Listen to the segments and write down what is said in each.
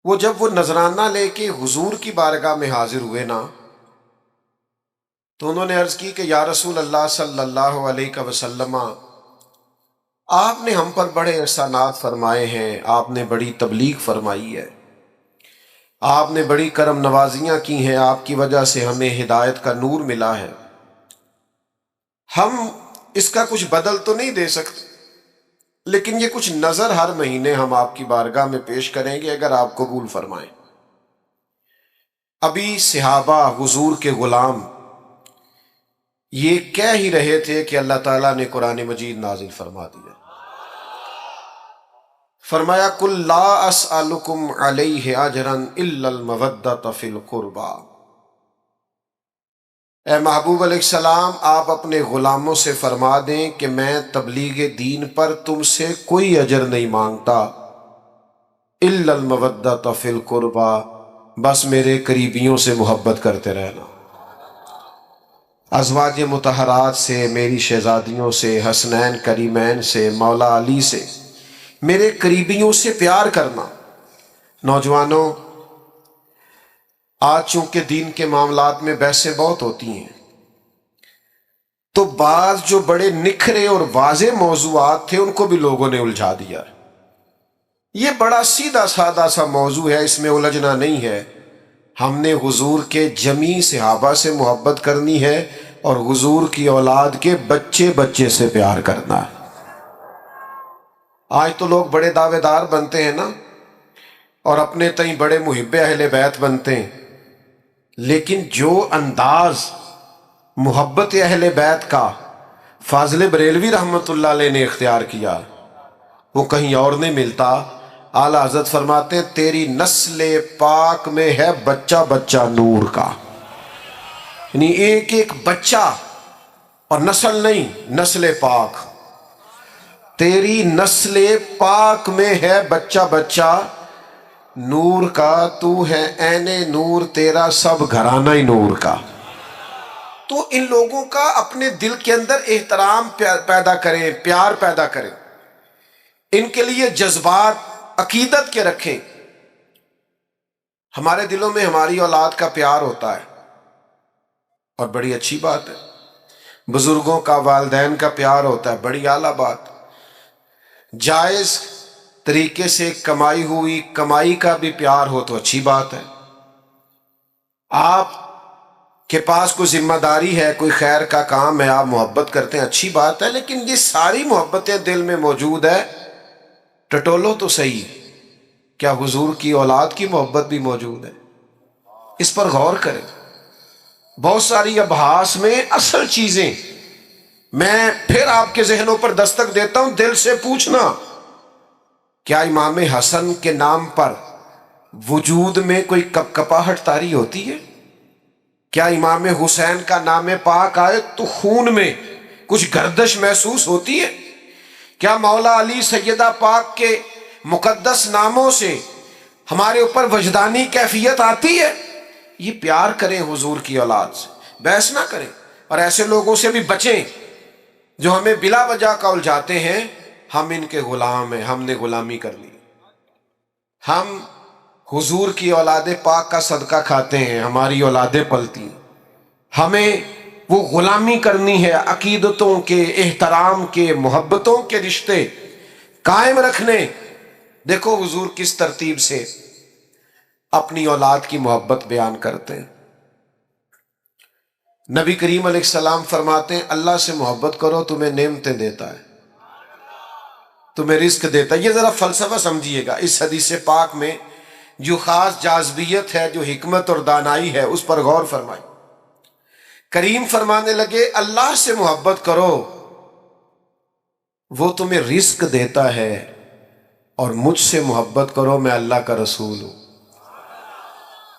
وہ جب وہ نذرانہ لے کے حضور کی بارگاہ میں حاضر ہوئے نا، تو انہوں نے عرض کی کہ یا رسول اللہ صلی اللہ علیہ وسلم، آپ نے ہم پر بڑے احسانات فرمائے ہیں، آپ نے بڑی تبلیغ فرمائی ہے، آپ نے بڑی کرم نوازیاں کی ہیں، آپ کی وجہ سے ہمیں ہدایت کا نور ملا ہے، ہم اس کا کچھ بدل تو نہیں دے سکتے، لیکن یہ کچھ نظر ہر مہینے ہم آپ کی بارگاہ میں پیش کریں گے اگر آپ قبول فرمائیں۔ ابھی صحابہ حضور کے غلام یہ کہہ ہی رہے تھے کہ اللہ تعالیٰ نے قرآن مجید نازل فرما دیا، فرمایا قل لا اسألکم علیہ اجرا الا المودۃ فی القربی۔ اے محبوب علیہ السلام، آپ اپنے غلاموں سے فرما دیں کہ میں تبلیغ دین پر تم سے کوئی اجر نہیں مانگتا، الا المودۃ فی القربی، بس میرے قریبیوں سے محبت کرتے رہنا، ازواج مطہرات سے، میری شہزادیوں سے، حسنین کریمین سے، مولا علی سے، میرے قریبیوں سے پیار کرنا۔ نوجوانوں، آج چونکہ دین کے معاملات میں بحثیں بہت ہوتی ہیں، تو بعض جو بڑے نکھرے اور واضح موضوعات تھے ان کو بھی لوگوں نے الجھا دیا۔ یہ بڑا سیدھا سادہ سا موضوع ہے، اس میں الجھنا نہیں ہے۔ ہم نے حضور کے جمیع صحابہ سے محبت کرنی ہے اور حضور کی اولاد کے بچے بچے سے پیار کرنا ہے۔ آج تو لوگ بڑے دعوے دار بنتے ہیں نا، اور اپنے تئیں بڑے محب اہل بیت بنتے ہیں، لیکن جو انداز محبت اہل بیت کا فاضل بریلوی رحمت اللہ علیہ نے اختیار کیا وہ کہیں اور نہیں ملتا۔ اعلیٰ حضرت فرماتے ہیں تیری نسل پاک میں ہے بچہ بچہ نور کا، یعنی ایک ایک بچہ، اور نسل نہیں، نسل پاک، تیری نسل پاک میں ہے بچہ بچہ نور کا، تو ہے عین نور، تیرا سب گھرانہ ہی نور کا۔ تو ان لوگوں کا اپنے دل کے اندر احترام پیدا کریں، پیار پیدا کریں، ان کے لیے جذبات عقیدت کے رکھیں۔ ہمارے دلوں میں ہماری اولاد کا پیار ہوتا ہے اور بڑی اچھی بات ہے، بزرگوں کا، والدین کا پیار ہوتا ہے، بڑی اعلیٰ بات۔ جائز طریقے سے کمائی ہوئی کمائی کا بھی پیار ہو تو اچھی بات ہے۔ آپ کے پاس کوئی ذمہ داری ہے، کوئی خیر کا کام ہے، آپ محبت کرتے ہیں، اچھی بات ہے، لیکن یہ ساری محبتیں دل میں موجود ہے، ٹٹولو تو صحیح، کیا حضور کی اولاد کی محبت بھی موجود ہے؟ اس پر غور کریں۔ بہت ساری ابحاث میں اصل چیزیں میں پھر آپ کے ذہنوں پر دستک دیتا ہوں، دل سے پوچھنا، کیا امام حسن کے نام پر وجود میں کوئی کپکپاہٹ طاری ہوتی ہے؟ کیا امام حسین کا نام پاک آئے تو خون میں کچھ گردش محسوس ہوتی ہے؟ کیا مولا علی سیدہ پاک کے مقدس ناموں سے ہمارے اوپر وجدانی کیفیت آتی ہے؟ یہ پیار کریں حضور کی اولاد سے، بحث نہ کریں، اور ایسے لوگوں سے بھی بچیں جو ہمیں بلا وجہ کا الجھاتے ہیں۔ ہم ان کے غلام ہیں، ہم نے غلامی کر لی، ہم حضور کی اولاد پاک کا صدقہ کھاتے ہیں، ہماری اولادیں پلتی ہیں، ہمیں وہ غلامی کرنی ہے، عقیدتوں کے، احترام کے، محبتوں کے رشتے قائم رکھنے۔ دیکھو حضور کس ترتیب سے اپنی اولاد کی محبت بیان کرتے ہیں۔ نبی کریم علیہ السلام فرماتے ہیں اللہ سے محبت کرو، تمہیں نعمتیں دیتا ہے، تمہیں رزق دیتا ہے۔ یہ ذرا فلسفہ سمجھیے گا، اس حدیث پاک میں جو خاص جاذبیت ہے، جو حکمت اور دانائی ہے، اس پر غور فرمائیں۔ کریم فرمانے لگے اللہ سے محبت کرو، وہ تمہیں رزق دیتا ہے، اور مجھ سے محبت کرو، میں اللہ کا رسول ہوں،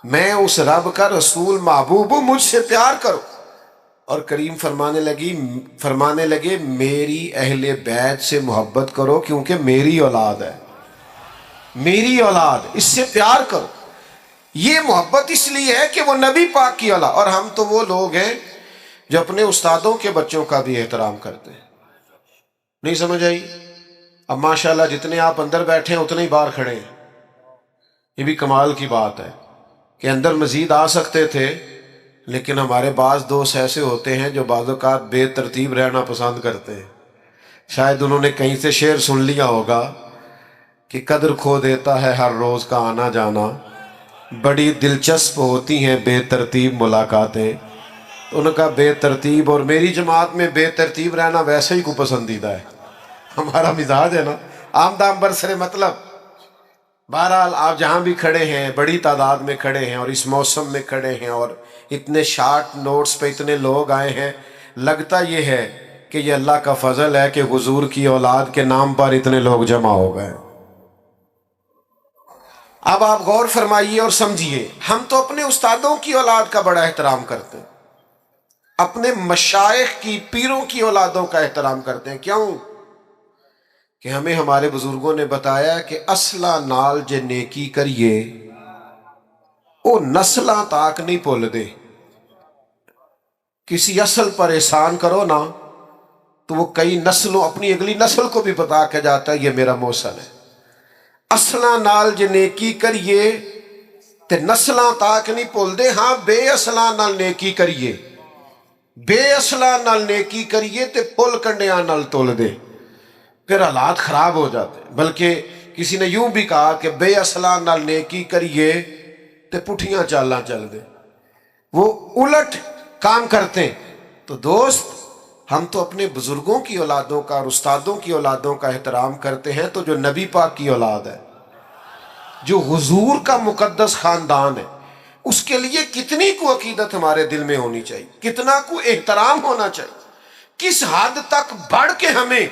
میں اس رب کا رسول محبوب ہوں، مجھ سے پیار کرو۔ اور کریم فرمانے لگے میری اہل بیت سے محبت کرو، کیونکہ میری اولاد ہے، میری اولاد، اس سے پیار کرو۔ یہ محبت اس لیے ہے کہ وہ نبی پاک کی اولاد، اور ہم تو وہ لوگ ہیں جو اپنے استادوں کے بچوں کا بھی احترام کرتے ہیں۔ نہیں سمجھ آئی؟ اب ماشاءاللہ جتنے آپ اندر بیٹھے ہیں اتنے ہی باہر کھڑے ہیں، یہ بھی کمال کی بات ہے کہ اندر مزید آ سکتے تھے، لیکن ہمارے بعض دوست ایسے ہوتے ہیں جو بعض اوقات بے ترتیب رہنا پسند کرتے ہیں۔ شاید انہوں نے کہیں سے شعر سن لیا ہوگا کہ قدر کھو دیتا ہے ہر روز کا آنا جانا، بڑی دلچسپ ہوتی ہیں بے ترتیب ملاقاتیں۔ تو ان کا بے ترتیب، اور میری جماعت میں بے ترتیب رہنا ویسے ہی کو پسندیدہ ہے، ہمارا مزاج ہے نا، آمدام برسر مطلب۔ بہرحال آپ جہاں بھی کھڑے ہیں، بڑی تعداد میں کھڑے ہیں اور اس موسم میں کھڑے ہیں، اور اتنے شارٹ نوٹس پہ اتنے لوگ آئے ہیں، لگتا یہ ہے کہ یہ اللہ کا فضل ہے کہ حضور کی اولاد کے نام پر اتنے لوگ جمع ہو گئے۔ اب آپ غور فرمائیے اور سمجھیے، ہم تو اپنے استادوں کی اولاد کا بڑا احترام کرتے ہیں، اپنے مشائخ کی، پیروں کی اولادوں کا احترام کرتے ہیں۔ کیوں؟ کہ ہمیں ہمارے بزرگوں نے بتایا کہ اصلہ نال جے نیکی کریے او نسلاں تاک نہیں بھول دے۔ کسی اصل پر احسان کرو نا تو وہ کئی نسلوں، اپنی اگلی نسل کو بھی بتا کے جاتا ہے یہ میرا محسن ہے۔ اصلاں نال جے نیکی کریے تے نسلاں تاک نہیں بھول دے۔ ہاں بے اصلاں نال نیکی کریے، بے اصلاں نال نیکی کریے تے پل کنڈیاں نال تول دے، پھر حالات خراب ہو جاتے ہیں۔ بلکہ کسی نے یوں بھی کہا کہ بے اصلاں نال نیکی کریے تے پٹھیاں چالاں چل دے، وہ الٹ کام کرتے ہیں۔ تو دوست، ہم تو اپنے بزرگوں کی اولادوں کا اور استادوں کی اولادوں کا احترام کرتے ہیں، تو جو نبی پاک کی اولاد ہے، جو حضور کا مقدس خاندان ہے، اس کے لیے کتنی کو عقیدت ہمارے دل میں ہونی چاہیے، کتنا کو احترام ہونا چاہیے، کس حد تک بڑھ کے ہمیں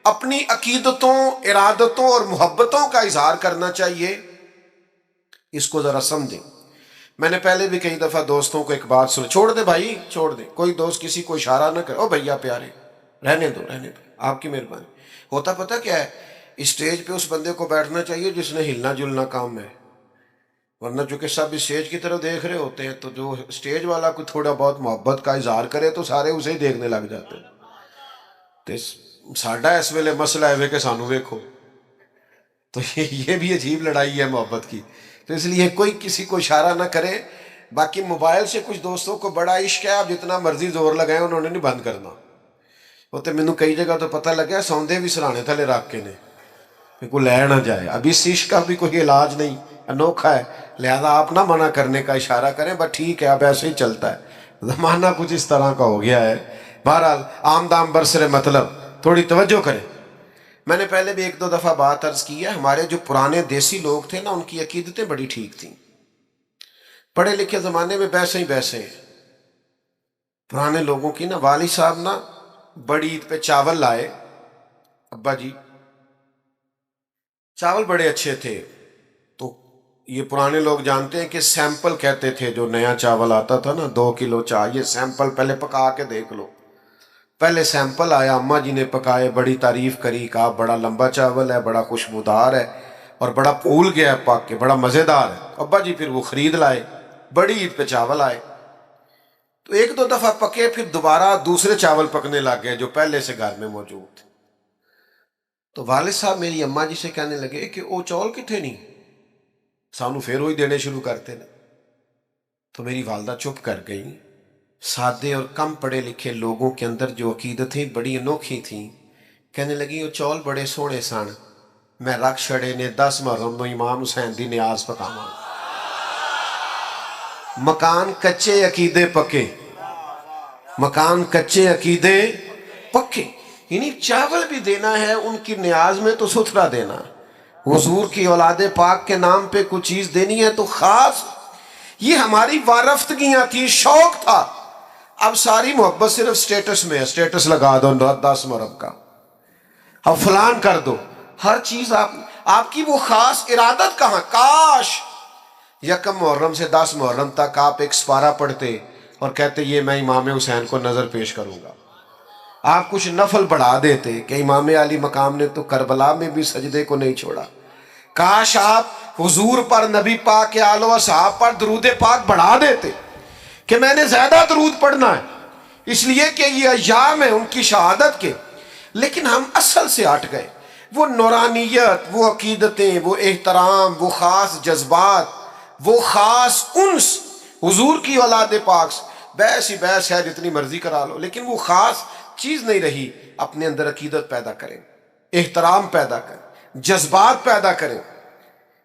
اپنی عقیدتوں، ارادتوں اور محبتوں کا اظہار کرنا چاہیے، اس کو ذرا سمجھیں۔ میں نے پہلے بھی کئی دفعہ دوستوں کو ایک بات سن، چھوڑ دے بھائی چھوڑ دے، کوئی دوست کسی کو اشارہ نہ کرے، او بھیا پیارے رہنے دو رہنے دو، آپ کی مہربانی۔ ہوتا پتہ کیا ہے، اسٹیج پہ اس بندے کو بیٹھنا چاہیے جس نے ہلنا جلنا کام ہے، ورنہ چونکہ سب اسٹیج کی طرف دیکھ رہے ہوتے ہیں، تو جو اسٹیج والا کوئی تھوڑا بہت محبت کا اظہار کرے تو سارے اسے ہی دیکھنے لگ جاتے ہیں۔ تو ساڈا اس ویلے مسئلہ ہے کہ سانو ویکھو، تو یہ بھی عجیب لڑائی ہے محبت کی۔ تو اس لیے کوئی کسی کو اشارہ نہ کرے۔ باقی موبائل سے کچھ دوستوں کو بڑا عشق ہے، آپ جتنا مرضی زور لگائیں انہوں نے نہیں بند کرنا۔ وہ تو مینوں کئی جگہ تو پتہ لگا سوندے بھی سرانے تھلے رکھ کے نے کہ کوئی لے نہ جائے۔ اب اس عشق کا بھی کوئی علاج نہیں، انوکھا ہے، لہذا آپ نہ منع کرنے کا اشارہ کریں، بس ٹھیک ہے اب ایسے ہی چلتا ہے، زمانہ کچھ اس طرح کا ہو گیا ہے۔ بہرحال آمدام برسر مطلب، تھوڑی توجہ کریں۔ میں نے پہلے بھی ایک دو دفعہ بات عرض کی ہے، ہمارے جو پرانے دیسی لوگ تھے نا، ان کی عقیدتیں بڑی ٹھیک تھیں۔ پڑھے لکھے زمانے میں بیسے ہی بیسے ہیں پرانے لوگوں کی نا۔ والد صاحب نا بڑی عید پہ چاول لائے، ابا جی چاول بڑے اچھے تھے، تو یہ پرانے لوگ جانتے ہیں کہ سیمپل کہتے تھے، جو نیا چاول آتا تھا نا 2 کلو چاہیے سیمپل، پہلے پکا کے دیکھ لو۔ پہلے سیمپل آیا، اماں جی نے پکائے، بڑی تعریف کری، کہا بڑا لمبا چاول ہے، بڑا خوشبودار ہے اور بڑا پھول گیا ہے پاک کے، بڑا مزیدار ہے۔ ابا جی پھر وہ خرید لائے، بڑی عید پہ چاول آئے، تو ایک دو دفعہ پکے، پھر دوبارہ دوسرے چاول پکنے لگ گئے جو پہلے سے گھر میں موجود تھے۔ تو والد صاحب میری اماں جی سے کہنے لگے کہ وہ چاول کتنے نہیں، سانو پھر وہی دینے شروع کرتے ہیں۔ تو میری والدہ چپ کر گئی۔ سادے اور کم پڑھے لکھے لوگوں کے اندر جو عقیدتیں بڑی انوکھی تھیں، کہنے لگی وہ چول بڑے سونے سن، میں رکھ چھڑے نے 10 محرم نو امام حسین دی نیاز پکاواں۔ مکان کچے عقیدے پکے، مکان کچے عقیدے پکے، یعنی چاول بھی دینا ہے ان کی نیاز میں تو ستھرا دینا۔ حضور کی اولاد پاک کے نام پہ کچھ چیز دینی ہے تو خاص، یہ ہماری وارفتگیاں تھی، شوق تھا۔ اب ساری محبت صرف سٹیٹس میں ہے، سٹیٹس لگا دو 10 محرم کا، اب فلان کر دو، ہر چیز آپ کی وہ خاص ارادت کہاں؟ کاش 1 محرم سے 10 محرم تک آپ ایک سپارہ پڑھتے اور کہتے یہ میں امام حسین کو نظر پیش کروں گا۔ آپ کچھ نفل بڑھا دیتے کہ امام علی مقام نے تو کربلا میں بھی سجدے کو نہیں چھوڑا۔ کاش آپ حضور پر، نبی پاک کے آل و اصحاب پر درود پاک بڑھا دیتے کہ میں نے زیادہ درود پڑھنا ہے، اس لیے کہ یہ ایام ہیں ان کی شہادت کے۔ لیکن ہم اصل سے ہٹ گئے، وہ نورانیت، وہ عقیدتیں، وہ احترام، وہ خاص جذبات، وہ خاص انس حضور کی اولاد پاک سے۔ بحث ہی بحث ہے، جتنی مرضی کرا لو، لیکن وہ خاص چیز نہیں رہی۔ اپنے اندر عقیدت پیدا کریں، احترام پیدا کریں، جذبات پیدا کریں۔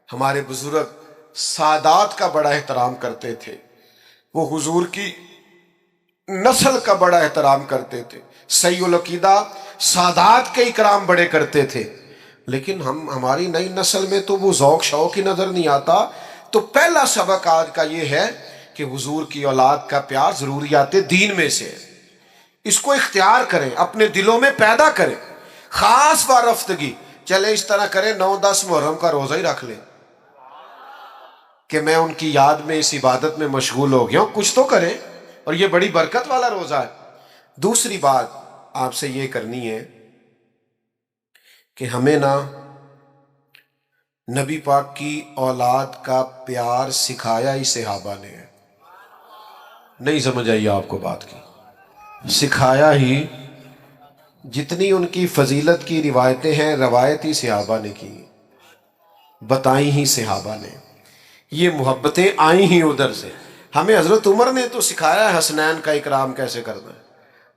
ہمارے بزرگ سادات کا بڑا احترام کرتے تھے، وہ حضور کی نسل کا بڑا احترام کرتے تھے، صحیح العقیدہ سادات کے اکرام بڑے کرتے تھے۔ لیکن ہماری نئی نسل میں تو وہ ذوق شوق ہی نظر نہیں آتا۔ تو پہلا سبق آج کا یہ ہے کہ حضور کی اولاد کا پیار ضروریات دین میں سے ہے۔ اس کو اختیار کریں، اپنے دلوں میں پیدا کریں، خاص وارفتگی۔ چلے اس طرح کریں، 9-10 محرم کا روزہ ہی رکھ لیں کہ میں ان کی یاد میں اس عبادت میں مشغول ہو گیا ہوں، کچھ تو کریں، اور یہ بڑی برکت والا روزہ ہے۔ دوسری بات آپ سے یہ کرنی ہے کہ ہمیں نبی پاک کی اولاد کا پیار سکھایا ہی صحابہ نے ہے۔ نہیں سمجھ آئی آپ کو بات کی؟ سکھایا ہی، جتنی ان کی فضیلت کی روایتیں ہیں، روایت ہی صحابہ نے کی، بتائیں ہی صحابہ نے، یہ محبتیں آئیں ہی ادھر سے۔ ہمیں حضرت عمر نے تو سکھایا ہے حسنین کا اکرام کیسے کرنا ہے،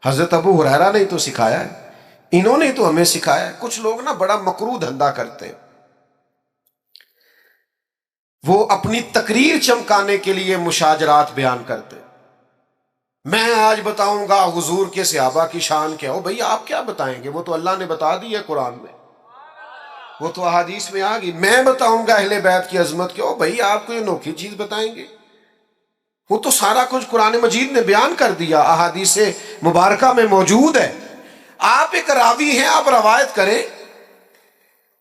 حضرت ابو ہریرہ نے تو سکھایا ہے، انہوں نے تو ہمیں سکھایا ہے۔ کچھ لوگ بڑا مکروہ دھندا کرتے ہیں، وہ اپنی تقریر چمکانے کے لیے مشاجرات بیان کرتے ہیں۔ میں آج بتاؤں گا حضور کے صحابہ کی شان کیا ہو۔ بھئی آپ کیا بتائیں گے؟ وہ تو اللہ نے بتا دی ہے قرآن میں، وہ تو احادیث میں آ گئی۔ میں بتاؤں گا اہل بیت کی عظمت کیا ہو؟ بھئی آپ کو یہ نوکھی چیز بتائیں گے؟ وہ تو سارا کچھ قرآن مجید نے بیان کر دیا، احادیث مبارکہ میں موجود ہے۔ آپ ایک راوی ہیں، آپ روایت کریں،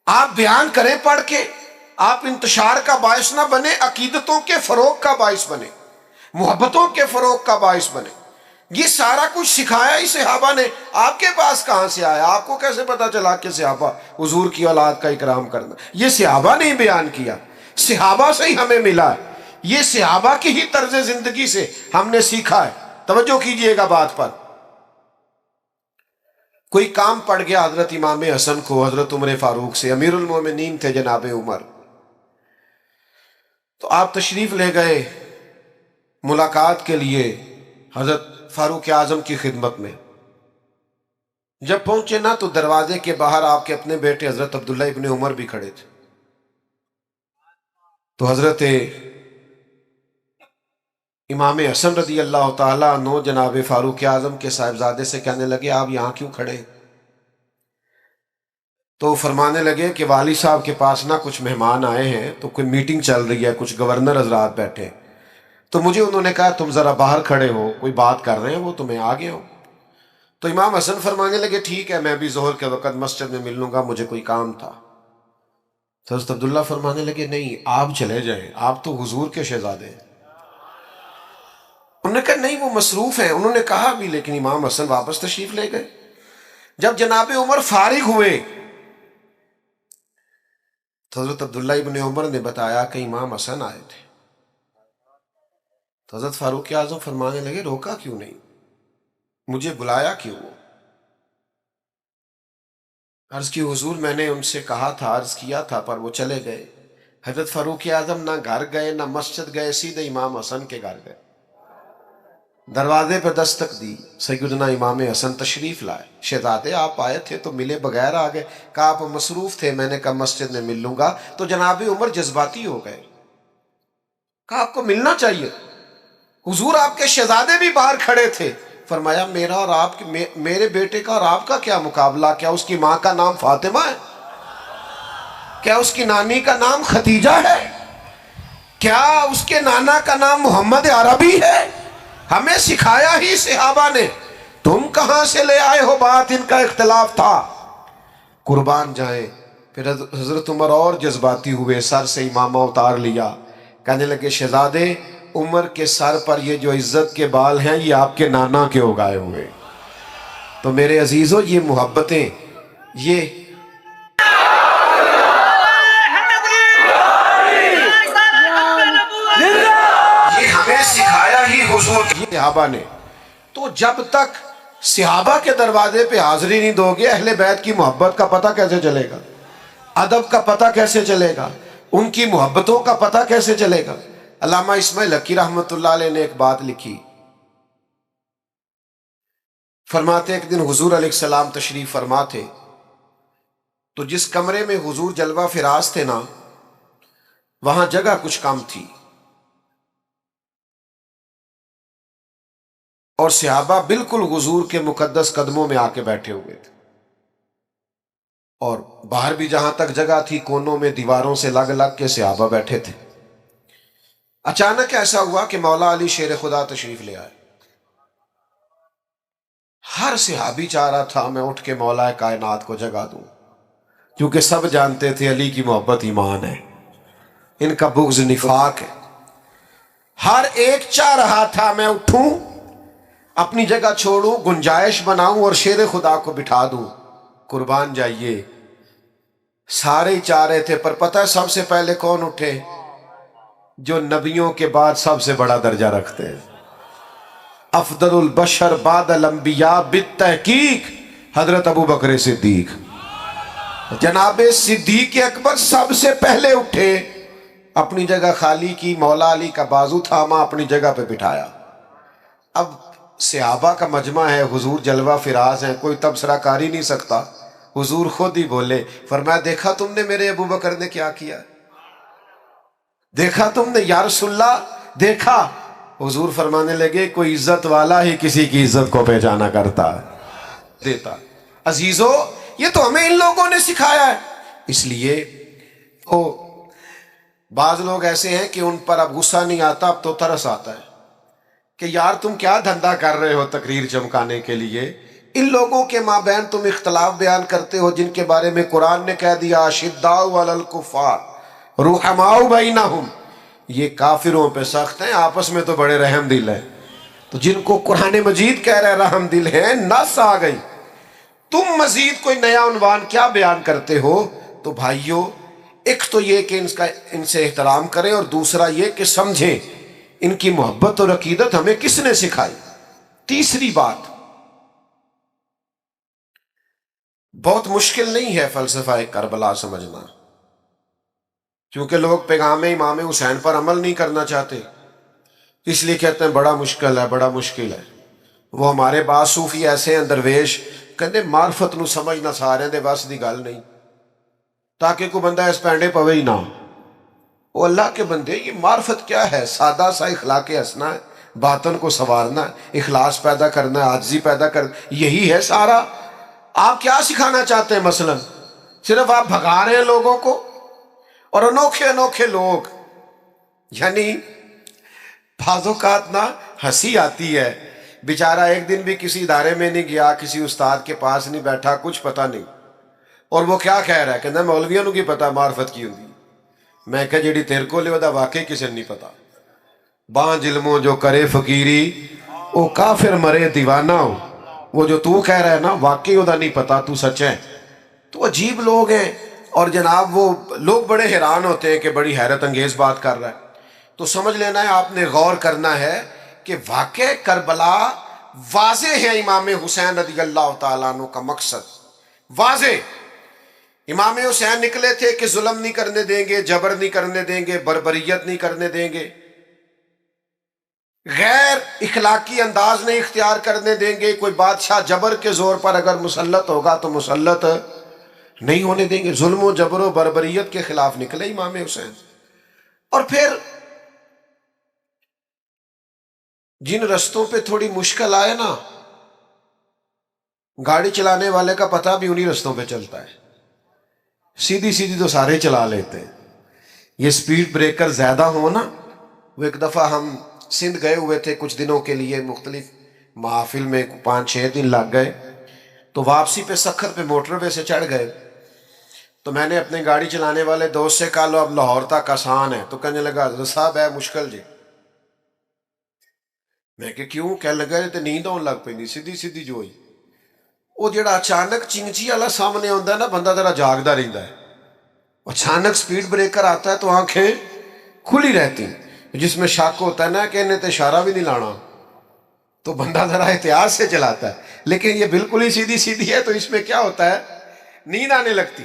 آپ بیان کریں پڑھ کے، آپ انتشار کا باعث نہ بنے، عقیدتوں کے فروغ کا باعث بنے، محبتوں کے فروغ کا باعث بنے۔ یہ سارا کچھ سکھایا ہی صحابہ نے۔ آپ کے پاس کہاں سے آیا؟ آپ کو کیسے پتا چلا کہ صحابہ حضور کی اولاد کا اکرام کرنا؟ یہ صحابہ نے ہی بیان کیا، صحابہ سے ہی ہمیں ملا ہے، یہ صحابہ کی ہی طرز زندگی سے ہم نے سیکھا ہے۔ توجہ کیجئے گا بات پر۔ کوئی کام پڑ گیا حضرت امام حسن کو حضرت عمر فاروق سے، امیر المومنین تھے جناب عمر، تو آپ تشریف لے گئے ملاقات کے لیے حضرت فاروق اعظم کی خدمت میں۔ جب پہنچے تو دروازے کے باہر آپ کے اپنے بیٹے حضرت عبداللہ ابن عمر بھی کھڑے تھے۔ تو حضرت امام حسن رضی اللہ تعالیٰ عنہ جناب فاروق اعظم کے صاحبزادے سے کہنے لگے آپ یہاں کیوں کھڑے؟ تو فرمانے لگے کہ والد صاحب کے پاس کچھ مہمان آئے ہیں، تو کوئی میٹنگ چل رہی ہے، کچھ گورنر حضرات بیٹھے، تو مجھے انہوں نے کہا تم ذرا باہر کھڑے ہو، کوئی بات کر رہے ہیں وہ، تو میں آ گیا ہوں۔ تو امام حسن فرمانے لگے ٹھیک ہے، میں بھی ظہر کے وقت مسجد میں مل لوں گا، مجھے کوئی کام تھا۔ تو حضرت عبداللہ فرمانے لگے نہیں آپ چلے جائیں، آپ تو حضور کے شہزادے ہیں۔ انہوں نے کہا نہیں وہ مصروف ہیں، انہوں نے کہا بھی، لیکن امام حسن واپس تشریف لے گئے۔ جب جناب عمر فارغ ہوئے تو حضرت عبداللہ ابن عمر نے بتایا کہ امام حسن آئے تھے۔ تو حضرت فاروق اعظم فرمانے لگے روکا کیوں نہیں، مجھے بلایا کیوں؟ عرض کی حضور میں نے ان سے کہا تھا، عرض کیا تھا، پر وہ چلے گئے۔ حضرت فاروق اعظم نہ گھر گئے نہ مسجد گئے، سیدھے امام حسن کے گھر گئے، دروازے پہ دستک دی، سیدنا امام حسن تشریف لائے۔ شہزادے آپ آئے تھے تو ملے بغیر آ گئے، کہا آپ مصروف تھے، میں نے کہا مسجد میں مل لوں گا۔ تو جناب عمر جذباتی ہو گئے، کہا آپ کو ملنا چاہیے، حضور آپ کے شہزادے بھی باہر کھڑے تھے۔ فرمایا میرا اور آپ میرے بیٹے کا اور آپ کا کیا مقابلہ؟ کیا اس کی ماں کا نام فاطمہ ہے؟ کیا اس کی نانی کا نام ختیجہ ہے؟ کیا اس کے نانا کا نام محمد عربی ہے؟ ہمیں سکھایا ہی صحابہ نے، تم کہاں سے لے آئے ہو بات؟ ان کا اختلاف تھا، قربان جائیں۔ پھر حضرت عمر اور جذباتی ہوئے، سر سے امامہ اتار لیا، کہنے لگے شہزادے عمر کے سر پر یہ جو عزت کے بال ہیں یہ آپ کے نانا کے اگائے ہوئے۔ تو میرے عزیزو یہ محبتیں، یہ ہمیں سکھایا ہی حضور کی صحابہ نے۔ تو جب تک صحابہ کے دروازے پہ حاضری نہیں دو گے اہل بیت کی محبت کا پتہ کیسے چلے گا؟ ادب کا پتہ کیسے چلے گا؟ ان کی محبتوں کا پتہ کیسے چلے گا؟ علامہ اسماعیل حقی رحمۃ اللہ علیہ نے ایک بات لکھی، فرماتے ایک دن حضور علیہ السلام تشریف فرما تھے، تو جس کمرے میں حضور جلوہ فراز تھے نا، وہاں جگہ کچھ کم تھی، اور صحابہ بالکل حضور کے مقدس قدموں میں آ کے بیٹھے ہوئے تھے، اور باہر بھی جہاں تک جگہ تھی کونوں میں دیواروں سے لگ لگ کے صحابہ بیٹھے تھے۔ اچانک ایسا ہوا کہ مولا علی شیر خدا تشریف لے آئے۔ ہر صحابی چاہ رہا تھا میں اٹھ کے مولا کائنات کو جگا دوں، کیونکہ سب جانتے تھے علی کی محبت ایمان ہے، ان کا بغض نفاق ہے۔ ہر ایک چاہ رہا تھا میں اٹھوں، اپنی جگہ چھوڑوں، گنجائش بناؤں اور شیر خدا کو بٹھا دوں، قربان جائیے۔ سارے ہی چاہ رہے تھے، پر پتہ ہے سب سے پہلے کون اٹھے؟ جو نبیوں کے بعد سب سے بڑا درجہ رکھتے ہیں، افضل البشر بعد الانبیاء بالتحقیق حضرت ابو بکر صدیق۔ جناب صدیق اکبر سب سے پہلے اٹھے، اپنی جگہ خالی کی، مولا علی کا بازو تھاما، اپنی جگہ پہ بٹھایا۔ اب صحابہ کا مجمع ہے، حضور جلوہ فراز ہیں، کوئی تبصرہ کر ہی نہیں سکتا۔ حضور خود ہی بولے، فرمایا دیکھا تم نے میرے ابو بکر نے کیا کیا؟ دیکھا تم نے یا رسول اللہ؟ دیکھا؟ حضور فرمانے لگے کوئی عزت والا ہی کسی کی عزت کو پہچانا کرتا دیتا۔ عزیزو، یہ تو ہمیں ان لوگوں نے سکھایا ہے۔ اس لیے تو بعض لوگ ایسے ہیں کہ ان پر اب غصہ نہیں آتا، اب تو ترس آتا ہے کہ یار تم کیا دھندا کر رہے ہو تقریر چمکانے کے لیے؟ ان لوگوں کے مابین تم اختلاف بیان کرتے ہو جن کے بارے میں قرآن نے کہہ دیا اشداء علی الکفار رحماء بینہم، یہ کافروں پہ سخت ہیں، آپس میں تو بڑے رحم دل ہیں۔ تو جن کو قرآن مجید کہہ رہے رحم دل ہیں، نس آ گئی، تم مزید کوئی نیا عنوان کیا بیان کرتے ہو؟ تو بھائیو، ایک تو یہ کہ ان سے احترام کریں، اور دوسرا یہ کہ سمجھیں ان کی محبت اور عقیدت ہمیں کس نے سکھائی۔ تیسری بات، بہت مشکل نہیں ہے فلسفہ کربلا سمجھنا، کیونکہ لوگ پیغام امام حسین پر عمل نہیں کرنا چاہتے، اس لیے کہتے ہیں بڑا مشکل ہے، بڑا مشکل ہے۔ وہ ہمارے بعض صوفی ایسے ہیں درویش، کہتے معرفت نو سمجھنا سارے دے بس دی گل نہیں، تاکہ کوئی بندہ اس پینڈے پوے ہی نہ۔ وہ اللہ کے بندے، یہ معرفت کیا ہے؟ سادہ سا اخلاق ہنسنا ہے، باطن کو سنوارنا ہے، اخلاص پیدا کرنا ہے، عاجزی پیدا کرنا، یہی ہے سارا۔ آپ کیا سکھانا چاہتے ہیں؟ مثلا صرف آپ بھگا رہے ہیں لوگوں کو، اور انوکھے انوکھے لوگ، یعنی بعض اوقات نا ہنسی آتی ہے، بیچارہ ایک دن بھی کسی ادارے میں نہیں گیا، کسی استاد کے پاس نہیں بیٹھا، کچھ پتہ نہیں، اور وہ کیا کہہ رہا ہے کہ مولویوں نو کی پتا معرفت کی ہوندی۔ میں کہا جیڑی تیرے کو لے دا واقعی کسی نہیں پتا۔ بان ظلموں جو کرے فقیری او کافر مرے دیوانہ ہو، وہ جو تو کہہ رہا ہے نا واقعی دا نہیں پتا، تو سچ ہے۔ تو عجیب لوگ ہیں، اور جناب وہ لوگ بڑے حیران ہوتے ہیں کہ بڑی حیرت انگیز بات کر رہا ہے۔ تو سمجھ لینا ہے، آپ نے غور کرنا ہے کہ واقع کربلا واضح ہے امام حسین رضی اللہ تعالیٰ عنہ کا مقصد واضح۔ امام حسین نکلے تھے کہ ظلم نہیں کرنے دیں گے، جبر نہیں کرنے دیں گے، بربریت نہیں کرنے دیں گے، غیر اخلاقی انداز نہیں اختیار کرنے دیں گے، کوئی بادشاہ جبر کے زور پر اگر مسلط ہوگا تو مسلط نہیں ہونے دیں گے۔ ظلم و جبر و بربریت کے خلاف نکلے امام حسین۔ اور پھر جن رستوں پہ تھوڑی مشکل آئے نا، گاڑی چلانے والے کا پتہ بھی انہی رستوں پہ چلتا ہے، سیدھی سیدھی تو سارے چلا لیتے ہیں۔ یہ سپیڈ بریکر زیادہ ہو نا، وہ ایک دفعہ ہم سندھ گئے ہوئے تھے کچھ دنوں کے لیے، مختلف محافل میں 5-6 دن لگ گئے، تو واپسی پہ سکھر پہ موٹر وے سے چڑھ گئے، تو میں نے اپنے گاڑی چلانے والے دوست سے کہا لو اب لاہور تک آسان ہے، تو کہنے لگا حضرت صاحب ہے مشکل جی۔ میں کہ کیوں؟ کہنے لگا تو نیند آن لگ پی سیدھی سیدھی جو ہوئی، وہ جڑا اچانک چنگچی والا سامنے آتا ہے نا، بندہ ذرا جاگتا رہتا ہے، اچانک سپیڈ بریکر آتا ہے تو آنکھیں کھلی رہتی، جس میں شک ہوتا ہے نا کہ انہیں تو اشارہ بھی نہیں لانا، تو بندہ ذرا احتیاط سے چلاتا ہے، لیکن یہ بالکل ہی سیدھی سیدھی ہے تو اس میں کیا ہوتا ہے، نیند آنے لگتی۔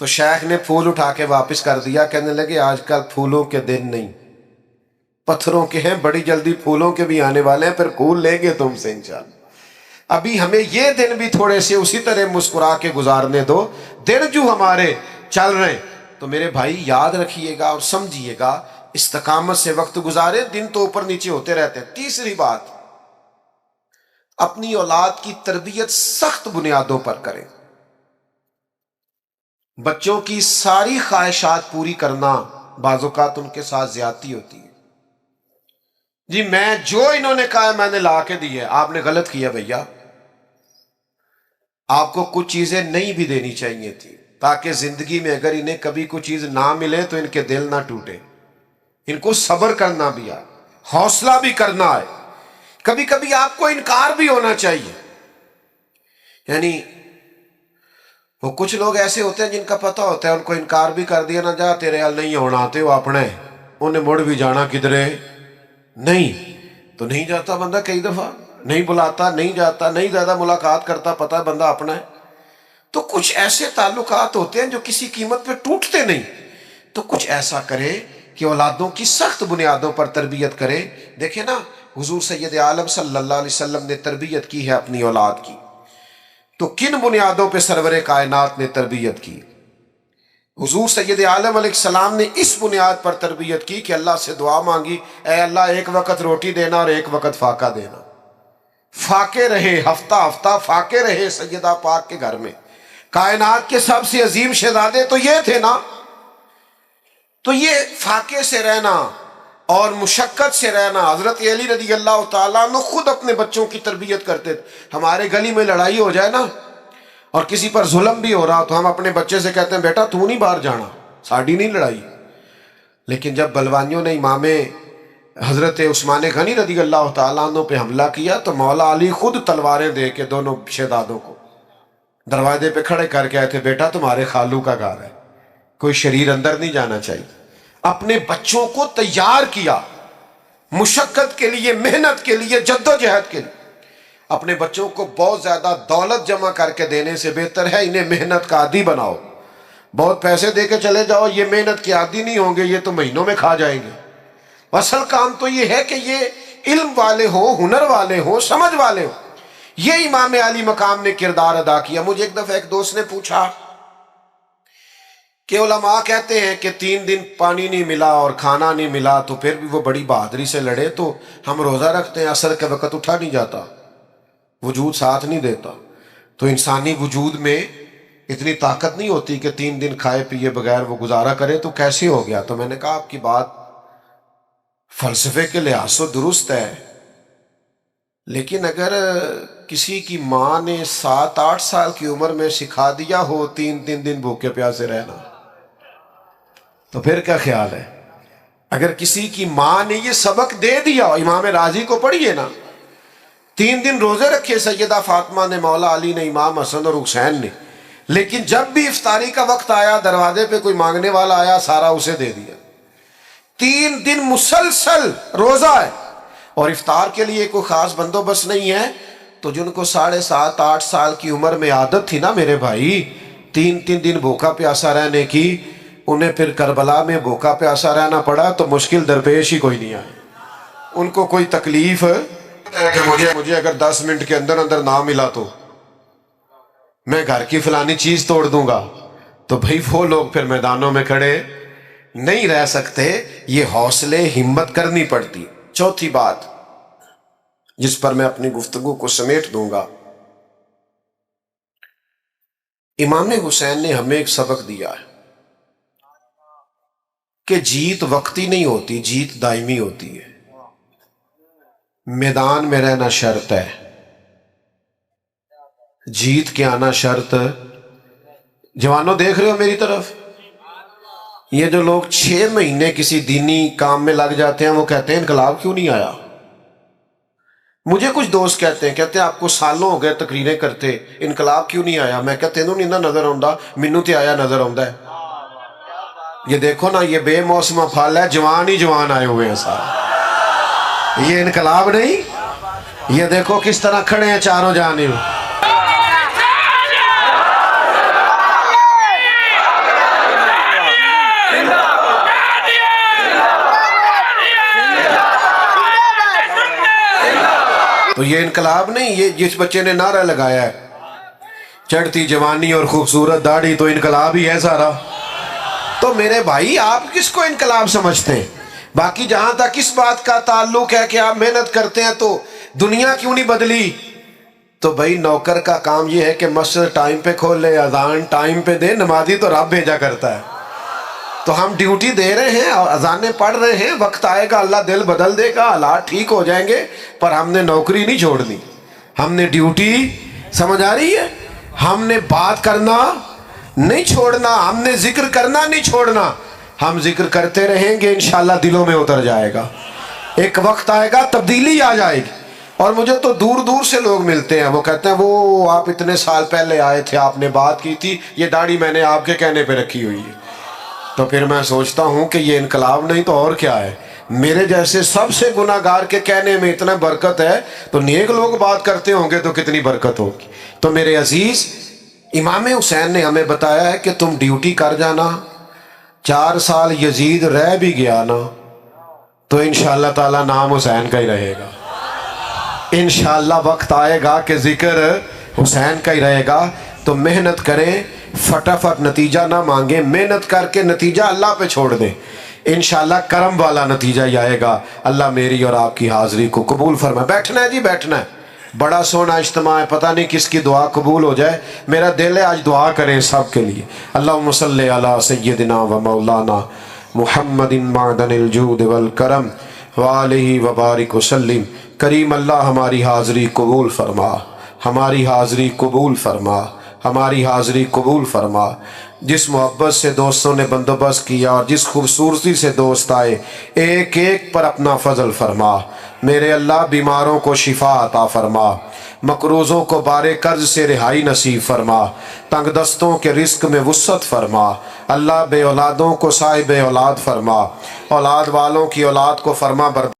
تو شیخ نے پھول اٹھا کے واپس کر دیا، کہنے لگے آج کل پھولوں کے دن نہیں، پتھروں کے ہیں، بڑی جلدی پھولوں کے بھی آنے والے ہیں، پھر پھول لیں گے تم سے انشاءاللہ۔ ابھی ہمیں یہ دن بھی تھوڑے سے اسی طرح مسکرا کے گزارنے دو، دن جو ہمارے چل رہے ہیں۔ تو میرے بھائی یاد رکھیے گا اور سمجھیے گا، استقامت سے وقت گزارے، دن تو اوپر نیچے ہوتے رہتے ہیں۔ تیسری بات، اپنی اولاد کی تربیت سخت بنیادوں پر کریں۔ بچوں کی ساری خواہشات پوری کرنا بعض اوقات ان کے ساتھ زیادتی ہوتی ہے۔ جی میں جو انہوں نے کہا میں نے لا کے دی ہے، آپ نے غلط کیا بھیا، آپ کو کچھ چیزیں نہیں بھی دینی چاہیے تھی، تاکہ زندگی میں اگر انہیں کبھی کوئی چیز نہ ملے تو ان کے دل نہ ٹوٹے، ان کو صبر کرنا بھی آئے، حوصلہ بھی کرنا آئے۔ کبھی کبھی آپ کو انکار بھی ہونا چاہیے، یعنی وہ کچھ لوگ ایسے ہوتے ہیں جن کا پتہ ہوتا ہے ان کو انکار بھی کر دیا، نہ جا تیرے حال نہیں ہونا آتے وہ اپنے، انہیں مڑ بھی جانا کدھرے نہیں، تو نہیں جاتا بندہ، کئی دفعہ نہیں بلاتا، نہیں جاتا، نہیں زیادہ ملاقات کرتا، پتہ ہے بندہ اپنا ہے۔ تو کچھ ایسے تعلقات ہوتے ہیں جو کسی قیمت پہ ٹوٹتے نہیں، تو کچھ ایسا کرے کہ اولادوں کی سخت بنیادوں پر تربیت کرے۔ دیکھیں نا، حضور سید عالم صلی اللہ علیہ وسلم نے تربیت کی ہے اپنی اولاد کی، تو کن بنیادوں پہ سرور کائنات نے تربیت کی؟ حضور سید عالم علیہ السلام نے اس بنیاد پر تربیت کی کہ اللہ سے دعا مانگی، اے اللہ ایک وقت روٹی دینا اور ایک وقت فاقہ دینا، فاقے رہے، ہفتہ ہفتہ فاقے رہے سیدہ پاک کے گھر میں۔ کائنات کے سب سے عظیم شہزادے تو یہ تھے نا، تو یہ فاقے سے رہنا اور مشقت سے رہنا، حضرت علی رضی اللہ تعالیٰ عنہ خود اپنے بچوں کی تربیت کرتے تھے۔ ہمارے گلی میں لڑائی ہو جائے نا اور کسی پر ظلم بھی ہو رہا تو ہم اپنے بچے سے کہتے ہیں بیٹا تو نہیں باہر جانا، ساڑی نہیں لڑائی۔ لیکن جب بلوانیوں نے امام حضرت عثمان غنی رضی اللہ تعالیٰ عنہ پہ حملہ کیا تو مولا علی خود تلواریں دے کے دونوں شہزادوں کو دروازے پہ کھڑے کر کے آئے تھے، بیٹا تمہارے خالو کا گھر ہے، کوئی شریر اندر نہیں جانا چاہیے۔ اپنے بچوں کو تیار کیا مشقت کے لیے، محنت کے لیے، جد و جہد کے لیے۔ اپنے بچوں کو بہت زیادہ دولت جمع کر کے دینے سے بہتر ہے انہیں محنت کا عادی بناؤ۔ بہت پیسے دے کے چلے جاؤ، یہ محنت کے عادی نہیں ہوں گے، یہ تو مہینوں میں کھا جائیں گے۔ اصل کام تو یہ ہے کہ یہ علم والے ہوں، ہنر والے ہوں، سمجھ والے ہوں۔ یہ امام علی مقام نے کردار ادا کیا۔ مجھے ایک دفعہ ایک دوست نے پوچھا کہ علماء کہتے ہیں کہ 3 دن پانی نہیں ملا اور کھانا نہیں ملا تو پھر بھی وہ بڑی بہادری سے لڑے، تو ہم روزہ رکھتے ہیں، عصر کے وقت اٹھا نہیں جاتا، وجود ساتھ نہیں دیتا، تو انسانی وجود میں اتنی طاقت نہیں ہوتی کہ 3 دن کھائے پیے بغیر وہ گزارا کرے، تو کیسے ہو گیا؟ تو میں نے کہا آپ کی بات فلسفے کے لحاظ سے درست ہے، لیکن اگر کسی کی ماں نے 7-8 سال کی عمر میں سکھا دیا ہو 3 دن بھوکے پیاسے رہنا، تو پھر کیا خیال ہے؟ اگر کسی کی ماں نے یہ سبق دے دیا، امام راضی کو پڑھیے نا، 3 دن روزے رکھے سیدہ فاطمہ نے، مولا علی نے، امام حسن اور حسین نے، لیکن جب بھی افطاری کا وقت آیا دروازے پہ کوئی مانگنے والا آیا سارا اسے دے دیا۔ 3 دن مسلسل روزہ ہے اور افطار کے لیے کوئی خاص بندوبست نہیں ہے، تو جن کو 7.5-8 سال کی عمر میں عادت تھی نا میرے بھائی 3 دن بھوکا پیاسا رہنے کی، انہیں پھر کربلا میں بھوکا پیاسا رہنا پڑا تو مشکل درپیش ہی کوئی نہیں آئی۔ ان کو کوئی تکلیف ہے کہ مجھے اگر 10 منٹ کے اندر اندر نہ ملا تو میں گھر کی فلانی چیز توڑ دوں گا، تو بھائی وہ لوگ پھر میدانوں میں کھڑے نہیں رہ سکتے۔ یہ حوصلے ہمت کرنی پڑتی۔ چوتھی بات جس پر میں اپنی گفتگو کو سمیٹ دوں گا، امام حسین نے ہمیں ایک سبق دیا ہے کہ جیت وقتی نہیں ہوتی، جیت دائمی ہوتی ہے۔ میدان میں رہنا شرط ہے، جیت کے آنا شرط۔ جوانوں دیکھ رہے ہو میری طرف؟ یہ جو لوگ 6 مہینے کسی دینی کام میں لگ جاتے ہیں وہ کہتے ہیں انقلاب کیوں نہیں آیا؟ مجھے کچھ دوست کہتے ہیں آپ کو سالوں ہو گئے تقریریں کرتے، انقلاب کیوں نہیں آیا؟ میں کہتے ہیں نہیں نظر آؤں، مینوں تے آیا نظر آؤں ہے۔ یہ دیکھو نا، یہ بے موسم پھل ہے، جوان ہی جوان آئے ہوئے ہیں سارے، یہ انقلاب نہیں۔ یہ دیکھو کس طرح کھڑے ہیں چاروں جانب۔ تو یہ انقلاب نہیں، یہ جس بچے نے نعرہ لگایا ہے چڑھتی جوانی اور خوبصورت داڑھی تو انقلاب ہی ہے سارا. تو میرے بھائی آپ کس کو انقلاب سمجھتے ہیں؟ باقی جہاں تک اس بات کا تعلق ہے کہ آپ محنت کرتے ہیں تو دنیا کیوں نہیں بدلی، تو بھائی نوکر کا کام یہ ہے کہ مسجد ٹائم پہ کھول لے، اذان ٹائم پہ دے، نمازی تو رب بھیجا کرتا ہے. تو ہم ڈیوٹی دے رہے ہیں اور اذانیں پڑھ رہے ہیں، وقت آئے گا اللہ دل بدل دے گا، حالات ٹھیک ہو جائیں گے، پر ہم نے نوکری نہیں چھوڑنی، ہم نے ڈیوٹی، سمجھ آ رہی ہے، ہم نے بات کرنا نہیں چھوڑنا، ہم نے ذکر کرنا نہیں چھوڑنا. ہم ذکر کرتے رہیں گے، انشاءاللہ دلوں میں اتر جائے گا. ایک وقت آئے گا تبدیلی آ جائے گی. اور مجھے تو دور دور سے لوگ ملتے ہیں، وہ کہتے ہیں وہ آپ اتنے سال پہلے آئے تھے، آپ نے بات کی تھی، یہ داڑھی میں نے آپ کے کہنے پہ رکھی ہوئی ہے. تو پھر میں سوچتا ہوں کہ یہ انقلاب نہیں تو اور کیا ہے. میرے جیسے سب سے گناہگار کے کہنے میں اتنا برکت ہے، تو نیک لوگ بات کرتے ہوں گے تو کتنی برکت ہوگی. تو میرے عزیز، امام حسین نے ہمیں بتایا ہے کہ تم ڈیوٹی کر جانا. 4 سال یزید رہ بھی گیا نا تو انشاءاللہ تعالیٰ نام حسین کا ہی رہے گا. انشاءاللہ وقت آئے گا کہ ذکر حسین کا ہی رہے گا. تو محنت کریں، فٹافٹ نتیجہ نہ مانگیں، محنت کر کے نتیجہ اللہ پہ چھوڑ دیں، انشاءاللہ کرم والا نتیجہ ہی آئے گا. اللہ میری اور آپ کی حاضری کو قبول فرمائے. بیٹھنا ہے جی، بیٹھنا ہے. بڑا سونا اجتماع ہے، پتہ نہیں کس کی دعا قبول ہو جائے. میرا دل ہے آج دعا کریں سب کے لیے. اللہم صلی علی سیدنا و مولانا محمد معدن الجود والکرم وآلہ وبارک وسلم. کریم اللہ ہماری حاضری قبول فرما، ہماری حاضری قبول فرما، ہماری حاضری قبول فرما. جس محبت سے دوستوں نے بندوبست کیا اور جس خوبصورتی سے دوست آئے، ایک ایک پر اپنا فضل فرما. میرے اللہ بیماروں کو شفا عطا فرما، مقروضوں کو بارے قرض سے رہائی نصیب فرما، تنگ دستوں کے رزق میں وسعت فرما. اللہ بے اولادوں کو صاحب اولاد فرما، اولاد والوں کی اولاد کو فرما بردار.